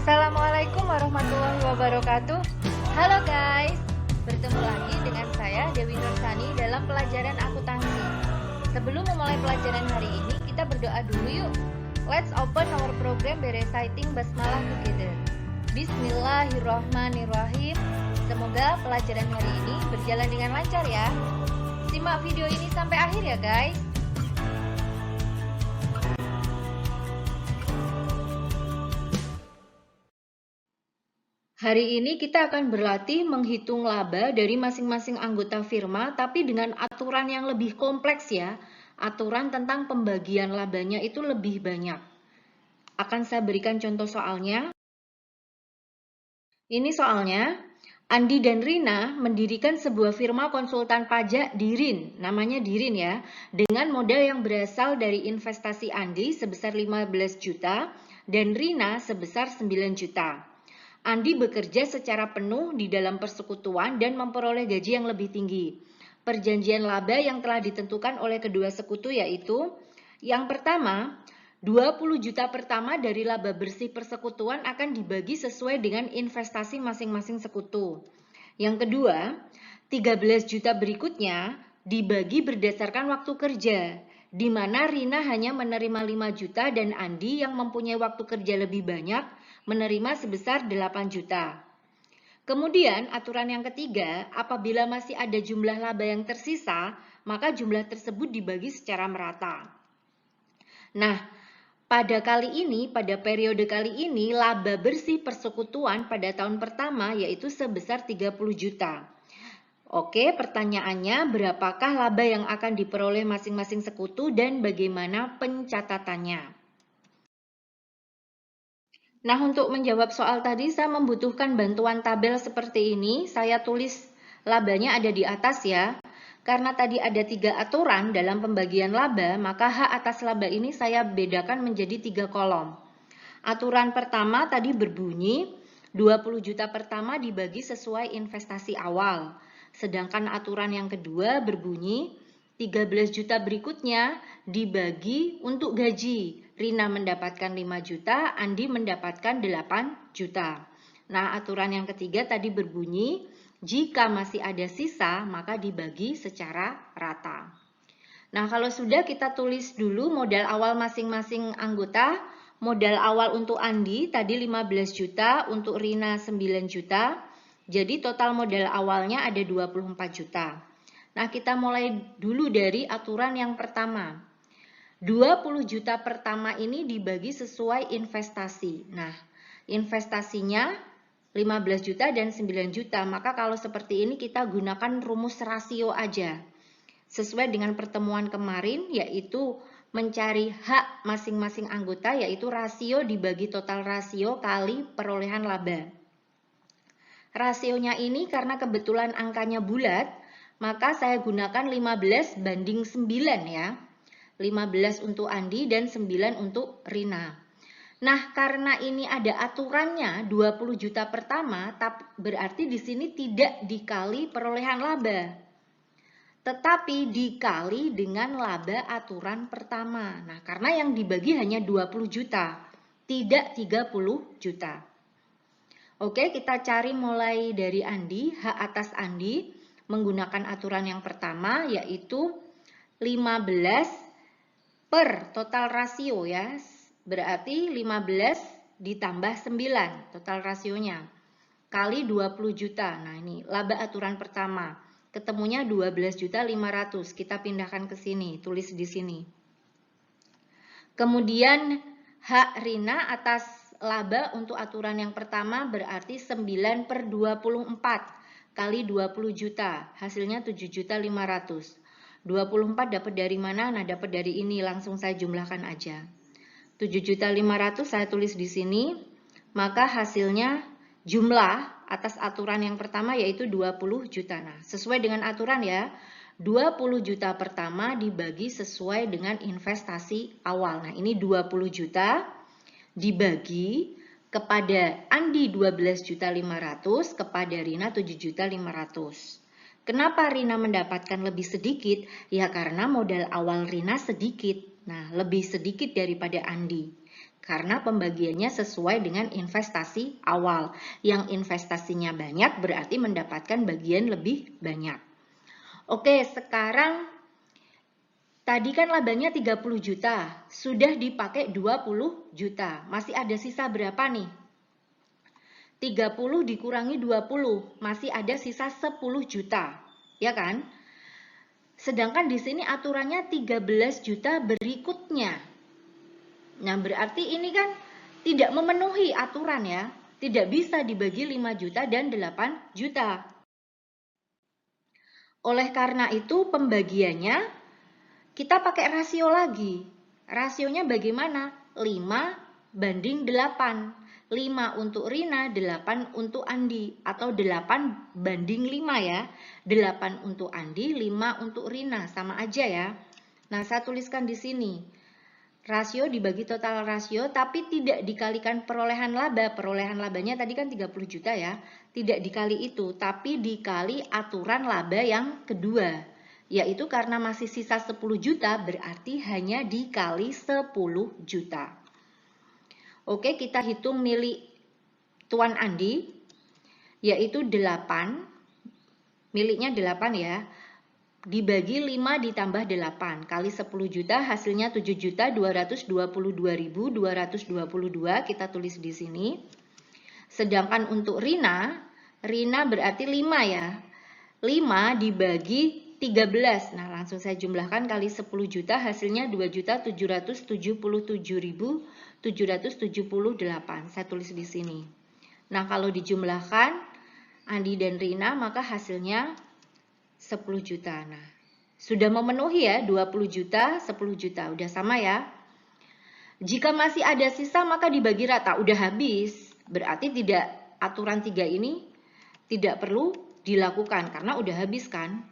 Assalamualaikum warahmatullahi wabarakatuh. Halo guys, bertemu lagi dengan saya Dewi Nursani dalam pelajaran akuntansi. Sebelum memulai pelajaran hari ini, kita berdoa dulu yuk. Let's open our program by reciting basmalah together. Bismillahirrahmanirrahim. Semoga pelajaran hari ini berjalan dengan lancar ya. Simak video ini sampai akhir ya guys. Hari ini kita akan berlatih menghitung laba dari masing-masing anggota firma, tapi dengan aturan yang lebih kompleks ya. Aturan tentang pembagian labanya itu lebih banyak. Akan saya berikan contoh soalnya. Ini soalnya, Andi dan Rina mendirikan sebuah firma konsultan pajak di RIN, namanya di RIN ya, dengan modal yang berasal dari investasi Andi sebesar 15 juta dan Rina sebesar 9 juta. Andi bekerja secara penuh di dalam persekutuan dan memperoleh gaji yang lebih tinggi. Perjanjian laba yang telah ditentukan oleh kedua sekutu yaitu, yang pertama, 20 juta pertama dari laba bersih persekutuan akan dibagi sesuai dengan investasi masing-masing sekutu. Yang kedua, 13 juta berikutnya dibagi berdasarkan waktu kerja, di mana Rina hanya menerima 5 juta dan Andi yang mempunyai waktu kerja lebih banyak menerima sebesar 8 juta. Kemudian aturan yang ketiga, apabila masih ada jumlah laba yang tersisa, maka jumlah tersebut dibagi secara merata. Nah, pada periode kali ini, laba bersih persekutuan pada tahun pertama yaitu sebesar 30 juta. Oke, pertanyaannya berapakah laba yang akan diperoleh masing-masing sekutu dan bagaimana pencatatannya? Nah, untuk menjawab soal tadi saya membutuhkan bantuan tabel seperti ini. Saya tulis labanya ada di atas ya. Karena tadi ada 3 aturan dalam pembagian laba, maka hak atas laba ini saya bedakan menjadi 3 kolom. Aturan pertama tadi berbunyi 20 juta pertama dibagi sesuai investasi awal. Sedangkan aturan yang kedua berbunyi 13 juta berikutnya dibagi untuk gaji. Rina mendapatkan 5 juta, Andi mendapatkan 8 juta. Nah, aturan yang ketiga tadi berbunyi, jika masih ada sisa, maka dibagi secara rata. Nah, kalau sudah kita tulis dulu modal awal masing-masing anggota. Modal awal untuk Andi tadi 15 juta, untuk Rina 9 juta. Jadi total modal awalnya ada 24 juta. Nah, kita mulai dulu dari aturan yang pertama. 20 juta pertama ini dibagi sesuai investasi. Nah, investasinya 15 juta dan 9 juta. Maka kalau seperti ini kita gunakan rumus rasio aja. Sesuai dengan pertemuan kemarin yaitu mencari hak masing-masing anggota yaitu rasio dibagi total rasio kali perolehan laba. Rasionya ini karena kebetulan angkanya bulat, maka saya gunakan 15 banding 9 ya. 15 untuk Andi dan 9 untuk Rina. Nah, karena ini ada aturannya 20 juta pertama, berarti di sini tidak dikali perolehan laba. Tetapi dikali dengan laba aturan pertama. Nah, karena yang dibagi hanya 20 juta, tidak 30 juta. Oke, kita cari mulai dari Andi, hak atas Andi. Menggunakan aturan yang pertama yaitu 15 per total rasio ya. Berarti 15 ditambah 9 total rasionya. Kali 20 juta. Nah, ini laba aturan pertama. Ketemunya 12 juta 500. Kita pindahkan ke sini, tulis di sini. Kemudian hak Rina atas laba untuk aturan yang pertama berarti 9 per 24 kali 20 juta, hasilnya 7 juta 500. 24 dapat dari mana? Nah, dapat dari ini, langsung saya jumlahkan aja. 7 juta 500 saya tulis di sini, maka hasilnya jumlah atas aturan yang pertama yaitu 20 juta. Nah, sesuai dengan aturan ya, 20 juta pertama dibagi sesuai dengan investasi awal. Nah, ini 20 juta dibagi kepada Andi 12 juta 500, kepada Rina 7 juta 500. Kenapa Rina mendapatkan lebih sedikit? Ya karena modal awal Rina sedikit. Nah, lebih sedikit daripada Andi. Karena pembagiannya sesuai dengan investasi awal. Yang investasinya banyak berarti mendapatkan bagian lebih banyak. Oke, sekarang tadi kan labanya 30 juta, sudah dipakai 20 juta. Masih ada sisa berapa nih? 30 dikurangi 20, masih ada sisa 10 juta. Ya kan? Sedangkan di sini aturannya 13 juta berikutnya. Nah, berarti ini kan tidak memenuhi aturan ya. Tidak bisa dibagi 5 juta dan 8 juta. Oleh karena itu pembagiannya kita pakai rasio lagi. Rasionya bagaimana? 5:8. 5 untuk Rina, 8 untuk Andi. Atau 8:5 ya. 8 untuk Andi, 5 untuk Rina. Sama aja ya. Nah, saya tuliskan di sini. Rasio dibagi total rasio, tapi tidak dikalikan perolehan laba. Perolehan labanya tadi kan 30 juta ya. Tidak dikali itu, tapi dikali aturan laba yang kedua. Yaitu karena masih sisa 10 juta, berarti hanya dikali 10 juta. Oke, kita hitung milik Tuan Andi, yaitu 8. Miliknya 8 ya. Dibagi 5 ditambah 8 kali 10 juta hasilnya 7.222.222 kita tulis di sini. Sedangkan untuk Rina berarti 5 ya. 5 dibagi 13. Nah, langsung saya jumlahkan kali 10 juta hasilnya 2.777.778. Saya tulis di sini. Nah, kalau dijumlahkan Andi dan Rina maka hasilnya 10 juta. Nah, sudah memenuhi ya 20 juta, 10 juta. Udah sama ya. Jika masih ada sisa maka dibagi rata. Udah habis. Berarti aturan 3 ini tidak perlu dilakukan karena udah habis kan.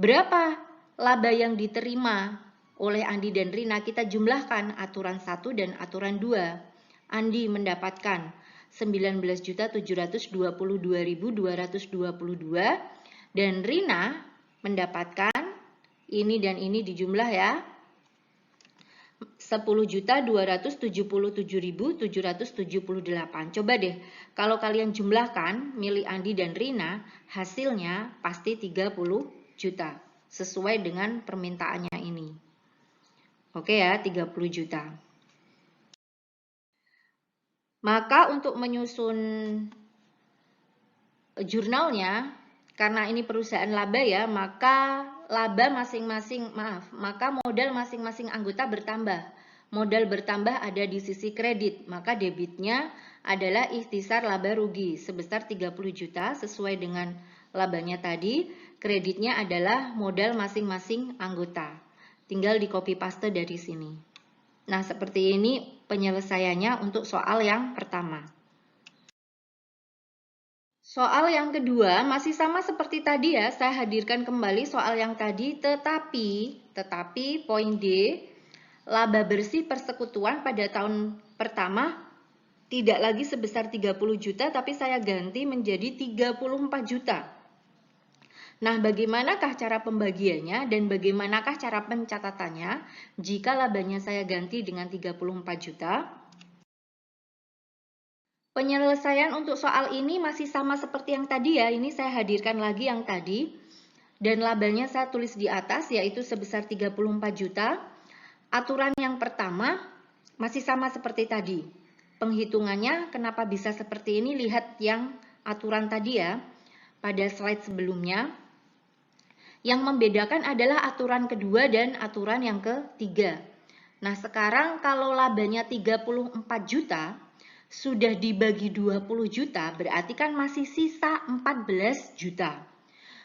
Berapa laba yang diterima oleh Andi dan Rina? Kita jumlahkan aturan 1 dan aturan 2. Andi mendapatkan 19.722.222 dan Rina mendapatkan ini dan ini dijumlah ya 10.277.778. Coba deh kalau kalian jumlahkan milik Andi dan Rina hasilnya pasti 30 juta sesuai dengan permintaannya ini. Oke ya, 30 juta. Maka untuk menyusun jurnalnya, karena ini perusahaan laba ya, maka modal masing-masing anggota bertambah. Modal bertambah ada di sisi kredit, maka debitnya adalah ikhtisar laba rugi sebesar 30 juta sesuai dengan labanya tadi. Kreditnya adalah modal masing-masing anggota. Tinggal di copy paste dari sini. Nah, seperti ini penyelesaiannya untuk soal yang pertama. Soal yang kedua masih sama seperti tadi ya, saya hadirkan kembali soal yang tadi, tetapi poin D, laba bersih persekutuan pada tahun pertama tidak lagi sebesar 30 juta, tapi saya ganti menjadi 34 juta. Nah, bagaimanakah cara pembagiannya dan bagaimanakah cara pencatatannya jika labanya saya ganti dengan 34 juta? Penyelesaian untuk soal ini masih sama seperti yang tadi ya. Ini saya hadirkan lagi yang tadi. Dan labanya saya tulis di atas yaitu sebesar 34 juta. Aturan yang pertama masih sama seperti tadi. Penghitungannya kenapa bisa seperti ini? Lihat yang aturan tadi ya. Pada slide sebelumnya. Yang membedakan adalah aturan kedua dan aturan yang ketiga. Nah, sekarang kalau labanya 34 juta sudah dibagi 20 juta, berarti kan masih sisa 14 juta.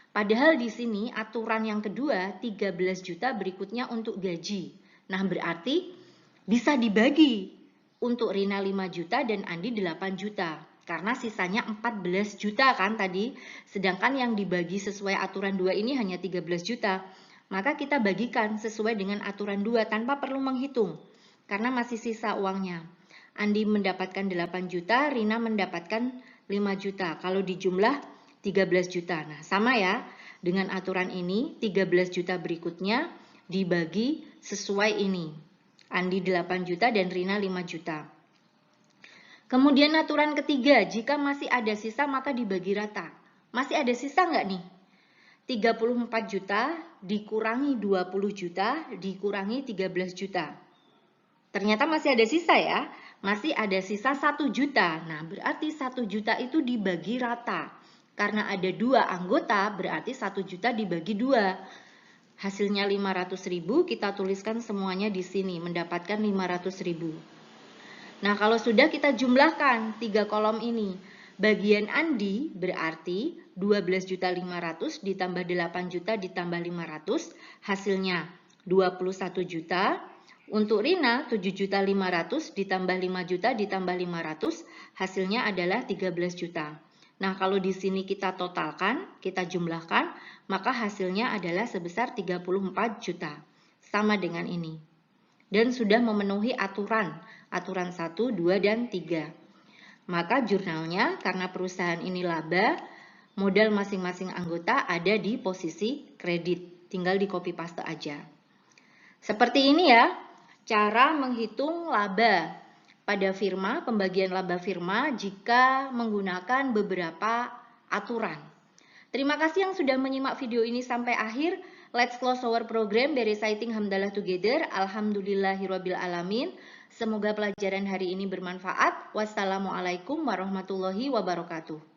Padahal di sini aturan yang kedua 13 juta berikutnya untuk gaji. Nah, berarti bisa dibagi untuk Rina 5 juta dan Andi 8 juta. Karena sisanya 14 juta kan tadi. Sedangkan yang dibagi sesuai aturan 2 ini hanya 13 juta. Maka kita bagikan sesuai dengan aturan 2 tanpa perlu menghitung. Karena masih sisa uangnya. Andi mendapatkan 8 juta, Rina mendapatkan 5 juta. Kalau dijumlah 13 juta. Nah, sama ya. Dengan aturan ini, 13 juta berikutnya dibagi sesuai ini. Andi 8 juta dan Rina 5 juta. Kemudian aturan ketiga, jika masih ada sisa maka dibagi rata. Masih ada sisa nggak nih? 34 juta dikurangi 20 juta dikurangi 13 juta. Ternyata masih ada sisa ya. Masih ada sisa 1 juta. Nah, berarti 1 juta itu dibagi rata. Karena ada 2 anggota, berarti 1 juta dibagi 2. Hasilnya 500.000, kita tuliskan semuanya di sini, mendapatkan 500.000. Nah, kalau sudah kita jumlahkan 3 kolom ini, bagian Andi berarti 12.500.000 ditambah 8 juta ditambah 500, hasilnya 21 juta. Untuk Rina 7.500.000 ditambah 5 juta ditambah 500, hasilnya adalah 13 juta. Nah, kalau di sini kita totalkan, kita jumlahkan, maka hasilnya adalah sebesar 34 juta. Sama dengan ini. Dan sudah memenuhi aturan 1, 2, dan 3. Maka jurnalnya, karena perusahaan ini laba, modal masing-masing anggota ada di posisi kredit. Tinggal di copy paste aja. Seperti ini ya, cara menghitung laba pada firma, pembagian laba firma jika menggunakan beberapa aturan. Terima kasih yang sudah menyimak video ini sampai akhir. Let's close our program by reciting Hamdalah together. Alhamdulillahirabbil alamin. Semoga pelajaran hari ini bermanfaat. Wassalamualaikum warahmatullahi wabarakatuh.